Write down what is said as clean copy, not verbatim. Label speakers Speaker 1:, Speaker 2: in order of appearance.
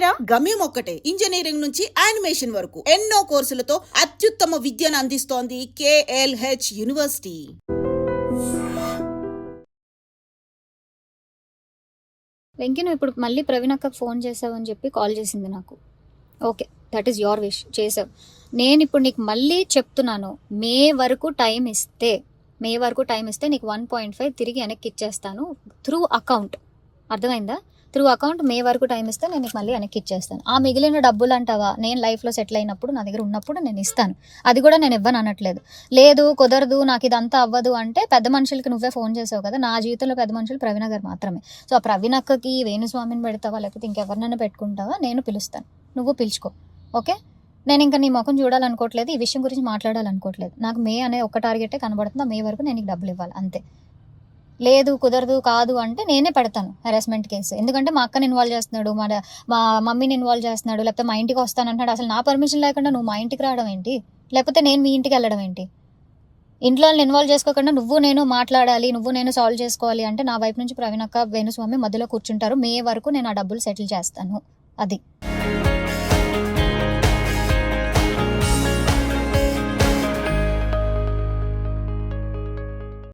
Speaker 1: పేరా? గమ్యం ఒక్కటే, ఇంజనీరింగ్ నుంచి యానిమేషన్ వరకు ఎన్నో కోర్సులతో అత్యుత్తమ విద్యను అందిస్తోంది KLH యూనివర్సిటీ.
Speaker 2: వెంకీ, నువ్వు ఇప్పుడు మళ్ళీ ప్రవీణ్ అక్కకు ఫోన్ చేసావు అని చెప్పి కాల్ చేసింది నాకు. Okay, that is your wish, చేసావు. నేను ఇప్పుడు నీకు మళ్ళీ చెప్తున్నాను, మే వరకు టైం ఇస్తే నీకు 1.5 తిరిగి వెనక్కి ఇచ్చేస్తాను త్రూ అకౌంట్. అర్థమైందా? త్రూ అకౌంట్ మే వరకు టైం ఇస్తే నేను నీకు మళ్ళీ వెనక్కి ఇచ్చేస్తాను. ఆ మిగిలిన డబ్బులు అంటావా, నేను లైఫ్లో సెటిల్ అయినప్పుడు నా దగ్గర ఉన్నప్పుడు నేను ఇస్తాను. అది కూడా నేను ఇవ్వను అనట్లేదు. లేదు కుదరదు, నాకు ఇదంతా అవ్వదు అంటే పెద్ద మనుషులకి నువ్వే ఫోన్ చేసావు కదా. నా జీవితంలో పెద్ద మనుషులు ప్రవీణ గారు మాత్రమే. సో ఆ ప్రవీణ అక్కకి వేణుస్వామిని పెడతావా లేకపోతే ఇంకెవరినైనా పెట్టుకుంటావా, నేను పిలుస్తాను, నువ్వు పిలుచుకో. ఓకే, నేను ఇంకా నీ ముఖం చూడాలనుకోవట్లేదు, ఈ విషయం గురించి మాట్లాడాలనుకోవట్లేదు. నాకు మే అనే ఒక టార్గెటే కనబడుతుంది. మే వరకు నేను నీకు డబ్బులు ఇవ్వాలి అంతే. లేదు కుదరదు కాదు అంటే నేనే పెడతాను హెరాస్మెంట్ కేసు. ఎందుకంటే మా అక్కని ఇన్వాల్వ్ చేస్తున్నాడు, మా మమ్మీని ఇన్వాల్వ్ చేస్తున్నాడు, లేకపోతే మా ఇంటికి వస్తానంటున్నాడు. అసలు నా పర్మిషన్ లేకుండా నువ్వు మా ఇంటికి రావడం ఏంటి, లేకపోతే నేను మీ ఇంటికి వెళ్ళడం ఏంటి? ఇంట్లో ఇన్వాల్వ్ చేసుకోకుండా నువ్వు నేను మాట్లాడాలి, నువ్వు నేను సాల్వ్ చేసుకోవాలి అంటే నా వైపు నుంచి ప్రవీణ్ అక్క వేణుస్వామి మధ్యలో కూర్చుంటారు. మే వరకు నేను ఆ డబ్బులు సెటిల్ చేస్తాను. అది